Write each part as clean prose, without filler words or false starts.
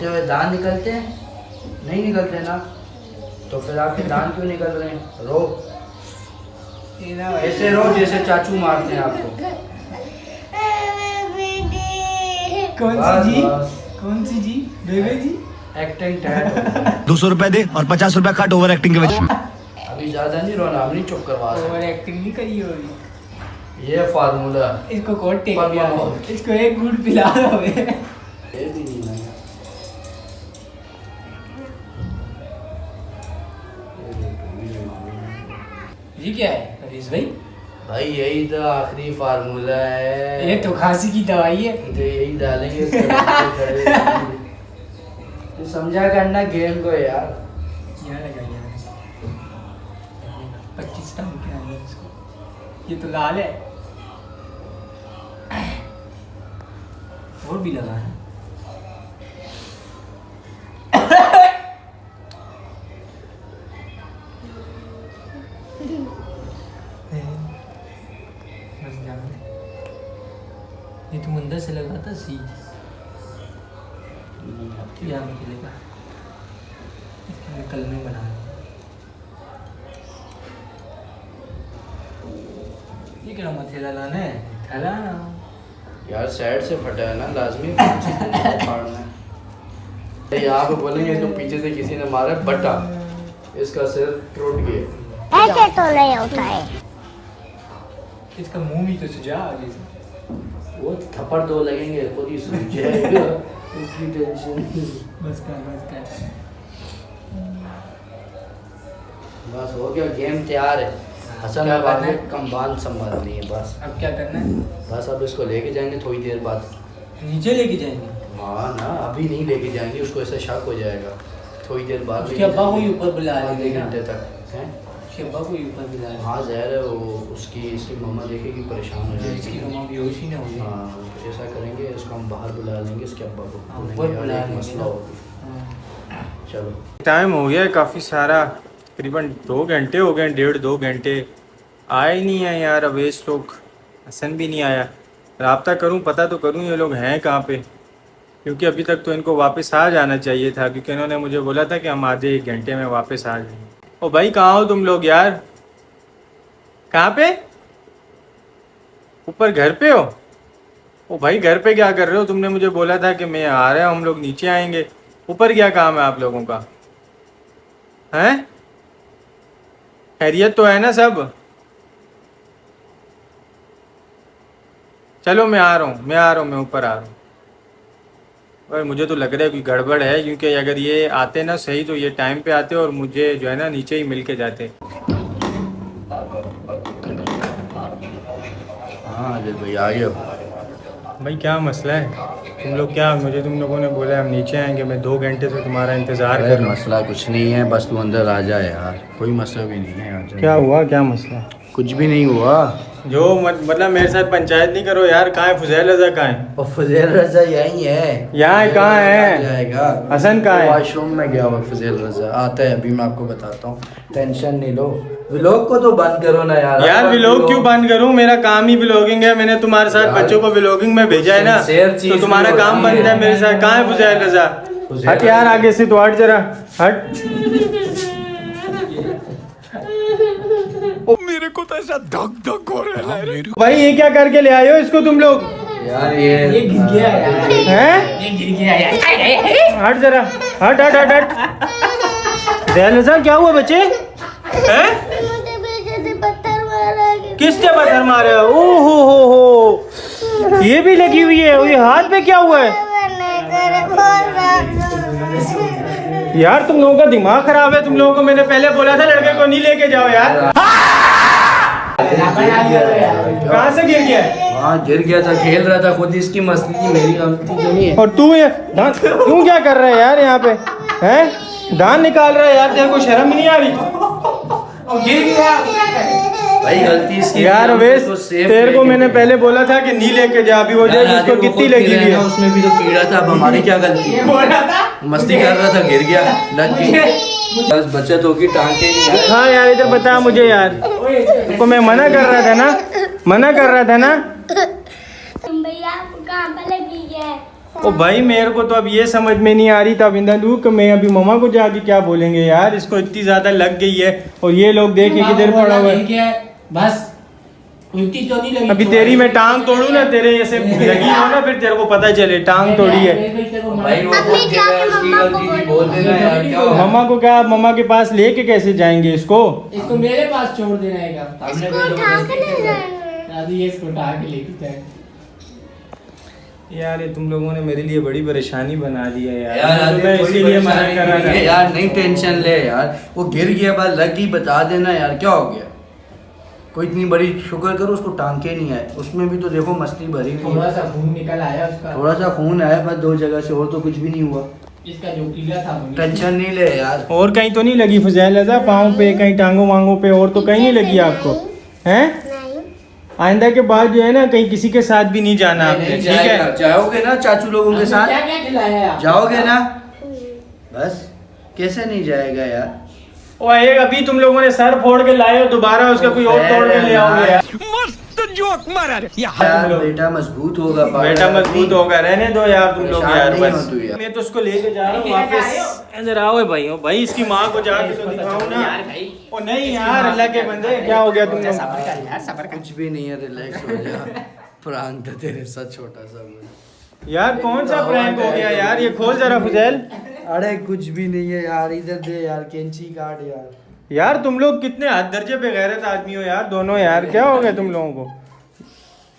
रोते हुए दांत निकलते हैं? नहीं निकलते ना, तो फिर आपके दांत क्यों निकल रहे हैं? रो, ऐसे रो जैसे चाचू मारते हैं आपको। कौन सी जी? कौन सी जी? बेबे जी? एक्टिंग टैट 200 रुपए दे और 50 रुपए कट ओवर एक्टिंग के वजह। अभी ज्यादा नहीं रोना, अभी नहीं चुप करवा सकते। ओवर एक्टिंग नहीं करी होगी। ये फार्मूला इसको कोट टेक पर किया, मानो। इसको एक गुड़ पिला दो बे। ये भी नहीं है। ये क्या है हरीश भाई? भाई यही तो आखिरी फार्मूला है। ये तो खांसी की दवाई है। तो यही डालेंगे इसके बच्चे खड़े रहेंगे। तू समझा करना गेम को यार। यहाँ लगाइए 25 टाइम के आएंगे इसको। ये तो लाल है और भी लगा है। ये तुम अंदर से लगा था सी यहाँ निकलेगा, कल में बना। ये क्या मथेला लाना है? थैला ना यार साइड से फटा है ना, लाजमी फाड़ना है। यहाँ पे बोलेंगे तो पीछे से किसी ने मारा बटा, इसका सिर टूट गया। ऐसे तो नहीं होता है। इसका मुंह भी तो सुझा आगे से। वो थप्पड़ दो लगेंगे, खुद ही सूझ जाएगा। उसकी टेंशन। बस कर बस हो गया, गेम तैयार है। हसन क्या अब करना आगे है? कम्बान संभालनी है बस। अब क्या करना है? बस अब इसको लेके जाएंगे थोड़ी देर बाद। नीचे लेके जाएंगे। हाँ ना, अभी नहीं लेके जाएंगे, उसको ऐसा शक हो जाएगा। थोड़ी देर बाद उसके अब्बा को ही ऊपर बुला आधे लेंगे ना। घंटे तक हैं। उसके अब्बा को ही ऊपर बुला लेंगे। हाँ ज़ाहिर है, वो इसकी मम्मा देखेगी परेशान हो इसकी जाएगी। मम्मा बेहोश ही ना हो जाए। हाँ तो ऐसा करेंगे, इसको हम बाहर बुला लेंगे इसके अब्बा को। हाँ, बोलेंगे ऊपर यार बुला एक लेंगे मसला ना। हो गया। चलो टाइम हो गया है काफ़ी सारा, तकरीबन 2 घंटे हो गए, 1.5-2 घंटे आए नहीं है यार। अवेश लोग, हसन भी नहीं आया। रब्ता करूं, पता तो करूं ये लोग हैं कहाँ पे, क्योंकि अभी तक तो इनको वापस आ जाना चाहिए था, क्योंकि इन्होंने मुझे बोला था कि हम आधे 1 घंटे में वापस आ जाएंगे। ओ भाई कहाँ हो तुम लोग यार? कहाँ पे? ऊपर घर पे हो? ओ भाई घर पे क्या कर रहे हो? तुमने मुझे बोला था कि मैं आ रहा हूँ, हम लोग नीचे आएंगे। ऊपर क्या काम है आप लोगों का? हैं? खैरियत तो है ना सब? चलो मैं आ रहा हूँ, मैं ऊपर आ रहा हूँ। पर मुझे तो लग रहा है कोई गड़बड़ है, क्योंकि अगर ये आते ना सही तो ये टाइम पे आते और मुझे जो है ना नीचे ही मिल के जाते। हाँ अजय भाई आ गए। भाई क्या मसला है? तुम लोग क्या, मुझे तुम लोगों ने बोला हम नीचे आएंगे, मैं 2 घंटे से तुम्हारा इंतज़ार कर रहा हूँ। मसला कुछ नहीं है, बस तू अंदर आ जा यार, कोई मसला भी नहीं है। आ जा। क्या हुआ, क्या मसला? कुछ भी नहीं हुआ। जो मतलब मेरे साथ पंचायत नहीं करो यार। कहाँ है फुजैल रजा? कहाँ है? और फुजैल रजा यहीं है। यहाँ कहाँ है? जाएगा। हसन कहाँ है? वॉशरूम में गया हुआ फुजैल रजा, आता है अभी, मैं आपको बताता हूँ, टेंशन नहीं लो। व्लॉग को तो बंद करो ना यार। यार व्लॉग क्यों बंद करूं? मेरा काम ही व्लॉगिंग है। मैंने तुम्हारे साथ बच्चों को व्लॉगिंग में भेजा है ना, तो तुम्हारा काम बनता है मेरे साथ। कहाँ है फुजैल रजा? हट यार आगे से, तो हट जरा, हट। मेरे को तो ऐसा धक धक हो रहा है। भाई ये क्या करके ले आए हो इसको तुम लोग? यार ये गिर गया यार। हैं? ये गिर गया यार। हट जरा, हट हट हट हट। फुजैल रजा क्या हुआ बच्चे? हैं? मुझे पीछे से पत्थर मारा है। किसने पत्थर मारे? ओहो हो, ये भी लगी हुई है। ये हाथ पे क्या हुआ है? यार तुम लोगों का दिमाग खराब है। तुम लोगों को मैंने पहले बोला था लड़के को नहीं लेके जाओ यार। कहाँ से गिर गया? हाँ गिर गया था, खेल रहा था, खुद इसकी मस्ती थी, मेरी गलती तो नहीं है। और तू ये तू क्या कर रहा है यार यहाँ पे? हैं? दांत निकाल रहा है यार, तेरे को शर्म नहीं आ रही? गिर गया। भाई गलती इसकी यार वेश, तेरे को मैंने पहले बोला था कि नहीं लेके जा। अभी वो देख उसको कितनी लगी हुई है। उसमें भी तो कीड़ा था, अब हमारी क्या गलती है? मस्ती कर रहा था, गिर गया, लग गई, बस बचत होगी, टांगे नहीं। हाँ यार इधर बता मुझे यार, तुमको मैं मना कर रहा था ना, मना कर रहा था ना। भैया आपको कहाँ पे लगी है? ओ भाई मेरे को तो अब ये समझ में नहीं आ रही था बिंदा दू कि मैं अभी मम्मा को जाके क्या बोलेंगे यार, इसको इतनी ज्यादा लग गई है और ये लोग देखें किधर पड़ा हुआ है। बस उल्टी तो नहीं लगी। अभी तेरी मैं टांग तोड़ू ना, तेरे ऐसे लगी हो ना, फिर तेरे को पता चले टांग तोड़ी है। भाई वो अब मैं जाके मम्मा को बोलूंगी। बोल देना यार, क्या हुआ? मम्मा को क्या, मम्मा के पास लेके कैसे जाएंगे इसको? इसको मेरे पास छोड़ देना है। इसको उठा के ले जाएंगे। दादी ये इसको उठा के लेके जाए। यार ये तुम लोगों ने मेरे लिए बड़ी परेशानी बना दी है यार, यार तो मैं इसीलिए मना कर रहा था। यार नहीं टेंशन ले यार, वो गिर गया बात लग गई, बता देना यार क्या हो गया। कोई इतनी बड़ी शुक्र करो उसको टांके नहीं आए, उसमें भी तो देखो मस्ती भरी हुई थोड़ा है। सा खून निकल आया उसका। थोड़ा सा खून आया बस 2 जगह से, और तो कुछ भी नहीं हुआ। इसका जो कीड़ा था वो टेंशन नहीं ले यार। और कहीं तो नहीं लगी फुजैल ऐसा, पाँव पे कहीं टांगों वांगों पे, और तो कहीं नहीं लगी आपको हैं? नहीं। आइंदा के बाद जो है ना कहीं किसी के साथ भी नहीं जाना आपने, नहीं ठीक है? जाएगा, जाओगे ना चाचू लोगों के साथ, क्या क्या खिलाया है? जाओगे ना? बस कैसे नहीं जाएगा यार। ओए अभी तुम लोगों ने सर फोड़ के लाए हो, दोबारा उसका कोई और तोड़ के ले आओगे यार। मस्त जोक मारा रे यार बेटा मजबूत होगा, बेटा मजबूत होगा, रहने दो यार तुम लोग परेशान यार नहीं बस। हो तू यार। मैं तो उसको लेके जा रहा हूँ वापस। इधर आओ भाई, ओ भाई इसकी माँ को जाके तो दिखाऊं ना। ओ नहीं यार अल्लाह के बंदे, क्या हो गया तुम लोग? कुछ भी नहीं है, रिलैक्स हो जा। प्रैंक था तेरे साथ छोटा सा। यार कौन सा प्रैंक हो गया यार, ये खोल जरा फुजैल। अरे कुछ भी नहीं है यार, इधर दे यार, कैंची काट यार। यार तुम लोग कितने हद दर्जे पे गैरत आदमी हो यार दोनों यार, क्या हो गया तुम लोगों को?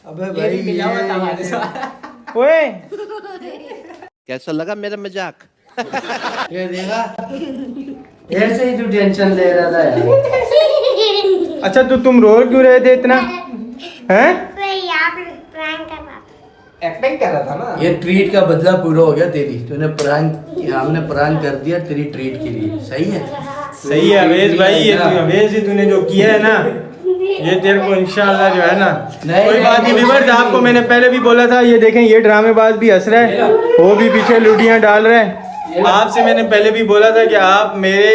अबे ये भाई भी मिला हुआ था हमारे साथ। ओए कैसा लगा मेरा मजाक? ये देखा, ऐसे ही तू टेंशन ले रहा था यार। अच्छा तो तुम रो क्यों रहे थे इतना हैं? वही आप प्रैंक कर रहा था। एक्टिंग कर रहा था ना। ये ट्रीट का बदला पूरा हो गया तेरी, तूने प्रैंक, हमने प्रैंक कर दिया तेरी ट्रीट के लिए, सही है? सही है अवेश भाई, ये अवेश जी तूने जो किया है ना, ये तेरे को इंशाल्लाह जो है ना, कोई बात नहीं। व्यूअर्स आपको मैंने पहले भी बोला था, ये देखें ये ड्रामेबाज भी हंस रहा है, वो भी पीछे लुटियां डाल रहा है। आपसे मैंने पहले भी बोला था कि आप मेरे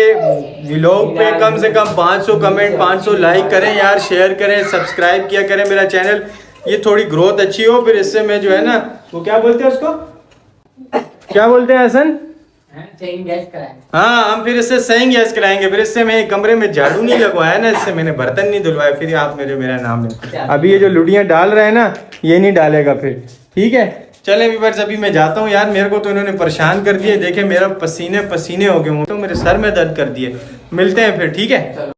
व्लॉग पे कम से कम 500 कमेंट 500 लाइक करें यार, शेयर करें, सब्सक्राइब किया करें मेरा चैनल, ये थोड़ी ग्रोथ अच्छी हो, फिर इससे मैं जो है ना, वो क्या बोलते हैं उसको, क्या बोलते हैं हसन? सही गैस कराएं। हाँ हम फिर इससे सही गैस कराएंगे, फिर इससे मैं कमरे में झाड़ू नहीं लगवाया ना, इससे मैंने बर्तन नहीं धुलवाया, फिर आप मेरा नाम लें। अभी ये जो लुडियां डाल रहा है ना, ये नहीं डालेगा फिर, ठीक है? चले व्यूअर्स अभी मैं जाता हूँ यार, मेरे को तो इन्होंने परेशान कर दिया, देखे मेरा पसीने पसीने हो गए, तो मेरे सर में दर्द कर दिए। मिलते हैं फिर, ठीक है?